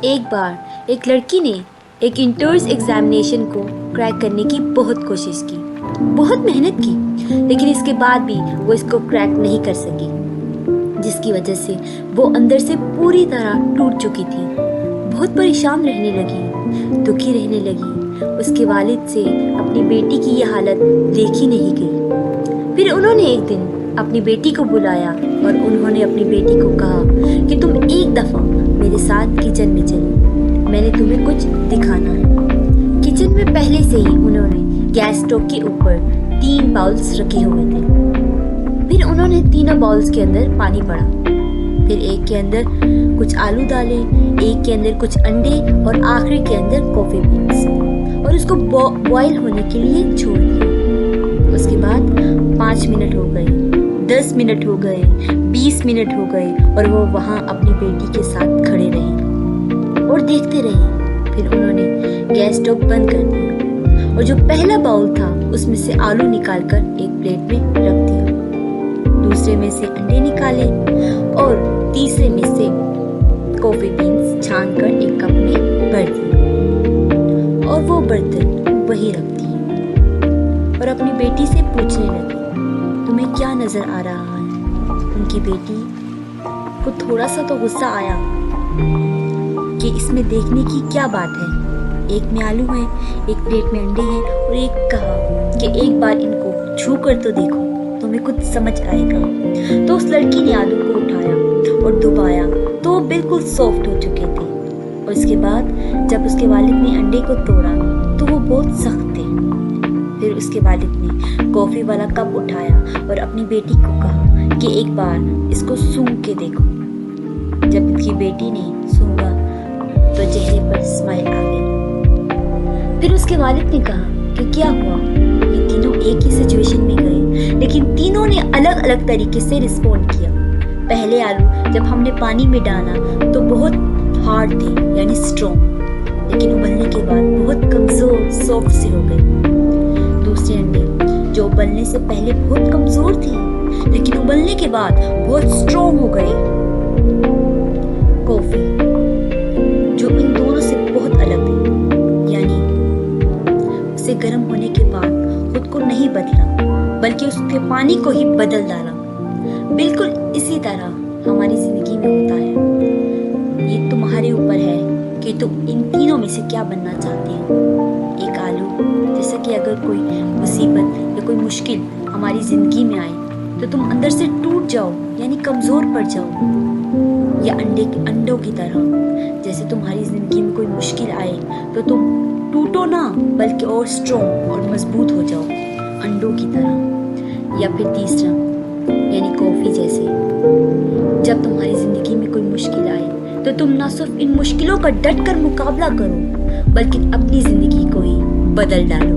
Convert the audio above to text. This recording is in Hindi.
एक बार एक लड़की ने एक इंटर्स एग्जामिनेशन को क्रैक करने की बहुत कोशिश की, बहुत मेहनत की, लेकिन इसके बाद भी वो इसको क्रैक नहीं कर सकी, जिसकी वजह से वो अंदर से पूरी तरह टूट चुकी थी। बहुत परेशान रहने लगी, दुखी रहने लगी। उसके वालिद से अपनी बेटी की ये हालत देखी नहीं गई। फिर उन्होंने एक दिन अपनी बेटी को बुलाया और उन्होंने अपनी बेटी को कहा कि तुम एक दफ़ा मेरे साथ किचन में चलो, मैंने तुम्हें कुछ दिखाना है। किचन में पहले से ही उन्होंने गैस स्टोव के ऊपर 3 बाउल्स रखे हुए थे। फिर उन्होंने तीनों बाउल्स के अंदर पानी पड़ा, फिर एक के अंदर कुछ आलू डाले, एक के अंदर कुछ अंडे और आखिरी के अंदर कॉफ़ी बीन्स, और उसको बॉयल होने के लिए छोड़ दिया। उसके बाद 5 मिनट हो गए, 10 मिनट हो गए, 20 मिनट हो गए और वो वहाँ अपनी बेटी के साथ खड़े रहे और देखते रहे। फिर उन्होंने गैस स्टोव बंद कर दिया और जो पहला बाउल था उसमें से आलू निकालकर एक प्लेट में रख दिया, दूसरे में से अंडे निकाले और तीसरे में से कॉफी बीन्स छानकर एक कप में भर दिए और वो बर्तन वही रख दिए और अपनी बेटी से पूछने लगी, तुम्हें क्या नजर आ रहा है? उनकी बेटी को थोड़ा सा तो गुस्सा आया कि इसमें देखने की क्या बात है, एक में आलू है, एक प्लेट में अंडे हैं, और एक कहा कि एक बार इनको छू कर तो देखो, तुम्हें कुछ समझ आएगा। तो उस लड़की ने आलू को उठाया और दबाया तो वो बिल्कुल सॉफ्ट हो चुके थे, और इसके बाद जब उसके वालिद ने अंडे को तोड़ा तो वो बहुत सख्त थे। फिर उसके वालिद ने कॉफी वाला कप उठाया और अपनी बेटी को कहा कि एक बार इसको सूंघ के देखो। जब उसकी बेटी ने सूंघा तो चेहरे पर स्माइल आ गई। फिर उसके वालिद ने कहा कि क्या हुआ? ये तीनों एक ही सिचुएशन में गए, लेकिन तीनों ने अलग अलग तरीके से रिस्पॉन्ड किया। पहले आलू जब हमने पानी में डाला तो बहुत हार्ड थे, यानी स्ट्रॉन्ग, लेकिन उबलने के बाद बहुत कमजोर सॉफ्ट से हो गए। दूसरे अंडे जो उबलने से पहले बहुत कमजोर थी, लेकिन उबलने के बाद बहुत स्ट्रॉन्ग हो गए। कॉफी जो इन दोनों से बहुत अलग थी, यानी उसे गर्म होने के बाद खुद को नहीं बदला, बल्कि उसके पानी को ही बदल डाला। बिल्कुल इसी तरह हमारी जिंदगी में होता है। ये तुम्हारे ऊपर है कि तुम इन तीनों में से क्या बनना चाहते हो। एक आलू, जैसा कि अगर कोई मुसीबत या कोई मुश्किल हमारी जिंदगी में आए तो तुम अंदर से टूट जाओ, यानी कमजोर पड़ जाओ, या अंडों की तरह जैसे तुम्हारी जिंदगी में कोई मुश्किल आए तो तुम टूटो ना, बल्कि और स्ट्रॉन्ग और मजबूत हो जाओ अंडों की तरह। या फिर तीसरा यानी कॉफी जैसे, जब तुम्हारी जिंदगी में कोई मुश्किल आए तो तुम ना सिर्फ इन मुश्किलों का डट कर मुकाबला करो, बल्कि अपनी जिंदगी को ही बदल डालो।